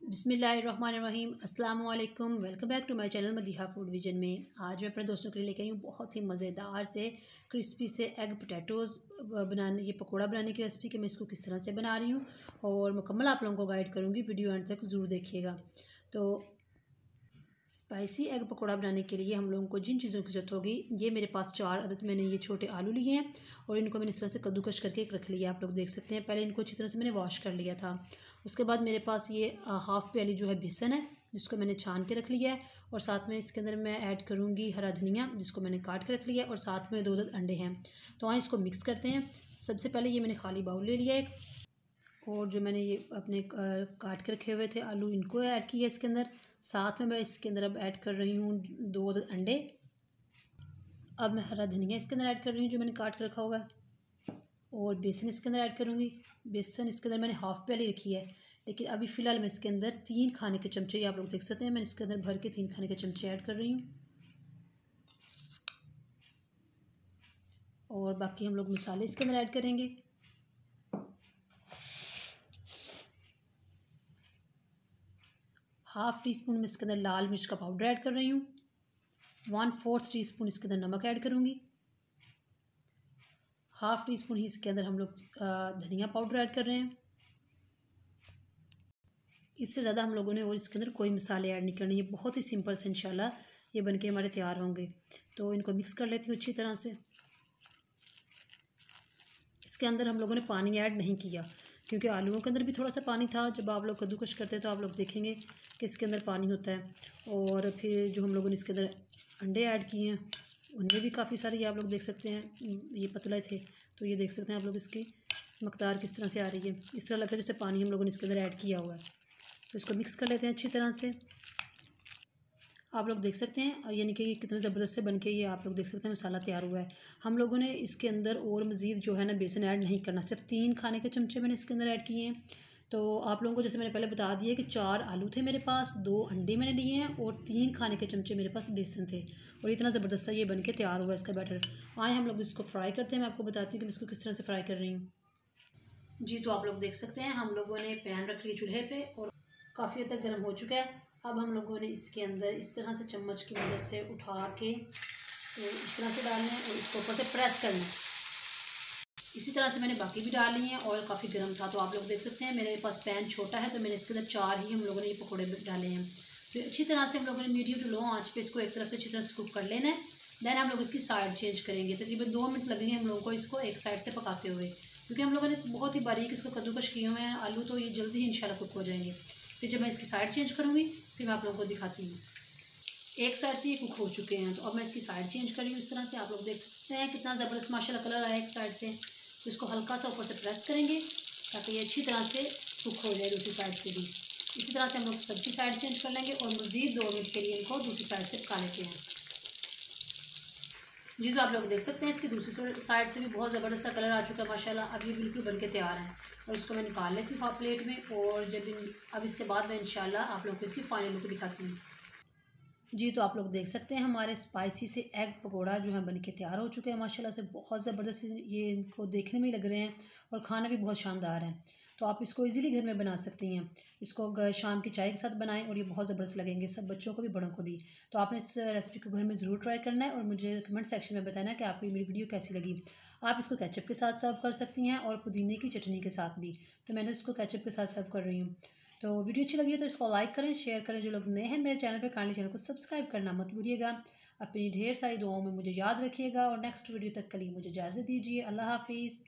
बिस्मिल्लाहिर्रहमानिर्रहीम अस्सलाम वालेकुम। Welcome back to my channel Madiha food vision में। आज मैं अपने दोस्तों के लिए लेके आई हूँ बहुत ही मज़ेदार से क्रिस्पी से एग पोटैटोज़ बनाने, ये पकोड़ा बनाने की रेसिपी कि मैं इसको किस तरह से बना रही हूँ और मुकम्मल आप लोगों को गाइड करूँगी। वीडियो एंड तक ज़रूर देखिएगा। तो स्पाइसी एग पकोड़ा बनाने के लिए हम लोगों को जिन चीज़ों की ज़रूरत होगी, ये मेरे पास 4 अदद मैंने ये छोटे आलू लिए हैं और इनको मैंने इस तरह से कद्दूकश करके रख लिया। आप लोग देख सकते हैं, पहले इनको अच्छी तरह से मैंने वॉश कर लिया था। उसके बाद मेरे पास ये हाफ़ प्याली जो है बेसन है, जिसको मैंने छान के रख लिया है और साथ में इसके अंदर मैं ऐड करूँगी हरा धनिया, जिसको मैंने काट के रख लिया है और साथ में 2 अदद अंडे हैं। तो आए इसको मिक्स करते हैं। सबसे पहले ये मैंने खाली बाउल ले लिया एक, और जो मैंने ये अपने काट के रखे हुए थे आलू, इनको ऐड किया इसके अंदर। साथ में मैं इसके अंदर अब ऐड कर रही हूँ 2 अंडे। अब मैं हरा धनिया इसके अंदर ऐड कर रही हूँ जो मैंने काट के रखा हुआ है, और बेसन इसके अंदर ऐड करूँगी। बेसन इसके अंदर मैंने हाफ़ प्याली रखी है, लेकिन अभी फ़िलहाल मैं इसके अंदर 3 खाने के चमचे, ये आप लोग देख सकते हैं, मैंने इसके अंदर भर के 3 खाने के चमचे ऐड कर रही हूँ। और बाकी हम लोग मसाले इसके अंदर ऐड करेंगे। हाफ़ टी स्पून में इसके अंदर लाल मिर्च का पाउडर ऐड कर रही हूँ। 1/4 टीस्पून इसके अंदर नमक ऐड करूँगी। हाफ़ टी स्पून ही इसके अंदर हम लोग धनिया पाउडर ऐड कर रहे हैं। इससे ज़्यादा हम लोगों ने और इसके अंदर कोई मसाले ऐड नहीं करने। ये बहुत ही सिंपल से इंशाल्लाह ये बनके हमारे तैयार होंगे। तो इनको मिक्स कर लेती हूँ अच्छी तरह से। इसके अंदर हम लोगों ने पानी ऐड नहीं किया, क्योंकि आलूओं के अंदर भी थोड़ा सा पानी था। जब आप लोग कद्दूकश करते हैं तो आप लोग देखेंगे कि इसके अंदर पानी होता है। और फिर जो हम लोगों ने इसके अंदर अंडे ऐड किए हैं, उनमें भी काफ़ी सारे, ये आप लोग देख सकते हैं, ये पतले थे, तो ये देख सकते हैं आप लोग इसकी मकदार किस तरह से आ रही है। इस तरह लग रहा है जैसे पानी हम लोगों ने इसके अंदर ऐड किया हुआ है। तो इसको मिक्स कर लेते हैं अच्छी तरह से। आप लोग देख सकते हैं, यानी कि ये कितने ज़बरदस्त से बनके ये आप लोग देख सकते हैं मसाला तैयार हुआ है। हम लोगों ने इसके अंदर और मज़ीद जो है ना बेसन ऐड नहीं करना, सिर्फ 3 खाने के चमचे मैंने इसके अंदर ऐड किए हैं। तो आप लोगों को जैसे मैंने पहले बता दिया कि 4 आलू थे मेरे पास, 2 अंडे मैंने लिए हैं और 3 खाने के चमचे मेरे पास बेसन थे, और इतना ज़बरदस्त सा ये बन के तैयार हुआ है इसका बैटर। आए हम लोग इसको फ्राई करते हैं। मैं आपको बताती हूँ कि मैं इसको किस तरह से फ्राई कर रही हूँ। जी, तो आप लोग देख सकते हैं, हम लोगों ने पैन रख लिया चूल्हे पे और काफ़ी हद तक गर्म हो चुका है। अब हम लोगों ने इसके अंदर इस तरह से चम्मच की मदद से उठा के तो इस तरह से डालना है और इसको ऊपर से प्रेस करना है। इसी तरह से मैंने बाकी भी डाल ली हैं। ऑयल काफ़ी गर्म था, तो आप लोग देख सकते हैं मेरे पास पैन छोटा है, तो मैंने इसके अंदर 4 ही हम लोगों ने ये पकौड़े डाले हैं। तो अच्छी तरह से हम लोगों ने मीडियम टू लो आंच पे इसको एक तरफ से अच्छी तरह से कुक कर लेना है। देन हम लोग इसकी साइड चेंज करेंगे। तकरीबन 2 मिनट लगेंगे हम लोगों को इसको एक साइड से पकाते हुए, क्योंकि हम लोगों ने बहुत ही बारीक इसको कद्दूकश किए हुए हैं आलू, तो ये जल्दी ही इंशाल्लाह कुक हो जाएंगे। फिर जब मैं इसकी साइड चेंज करूँगी फिर मैं आप लोगों को दिखाती हूँ। एक साइड से ये कुक हो चुके हैं, तो अब मैं इसकी साइड चेंज कर रही हूँ। इस तरह से आप लोग देख सकते हैं कितना ज़बरदस्त माशाल्लाह कलर आया एक साइड से। तो इसको हल्का सा ऊपर से प्रेस करेंगे ताकि ये अच्छी तरह से कुक हो जाए दूसरी साइड से भी। इसी तरह से हम लोग सबकी साइड चेंज कर लेंगे और मज़ीद 2 मिनट के लिए इनको दूसरी साइड से पका लेते हैं। जी, तो आप लोग देख सकते हैं इसकी दूसरी साइड से भी बहुत ज़बरदस्त कलर आ चुका है माशाल्लाह। अब ये बिल्कुल बन के तैयार है और इसको मैं निकाल लेती हूँ हाफ प्लेट में। और अब इसके बाद मैं इंशाल्लाह आप लोगों को इसकी फाइनल लुक दिखाती हूँ। जी, तो आप लोग देख सकते हैं हमारे स्पाइसी से एग पकोड़ा जो है बन के तैयार हो चुके हैं माशाल्लाह से। बहुत ज़बरदस्त ये इनको देखने में ही लग रहे हैं और खाना भी बहुत शानदार है। तो आप इसको इजीली घर में बना सकती हैं। इसको शाम की चाय के साथ बनाएं और ये बहुत ज़बरदस्त लगेंगे, सब बच्चों को भी बड़ों को भी। तो आपने इस रेसिपी को घर में ज़रूर ट्राई करना है और मुझे कमेंट सेक्शन में बताना कि आपको मेरी वीडियो कैसी लगी। आप इसको केचप के साथ सर्व कर सकती हैं और पुदीने की चटनी के साथ भी। तो मैंने इसको केचप के साथ सर्व कर रही हूँ। तो वीडियो अच्छी लगी है तो इसको लाइक करें, शेयर करें। जो लोग नए हैं मेरे चैनल पे, काइंडली चैनल को सब्सक्राइब करना मत भूलिएगा। अपनी ढेर सारी दुआओं में मुझे याद रखिएगा और नेक्स्ट वीडियो तक के लिए मुझे इजाज़त दीजिए। अल्लाह हाफिज़।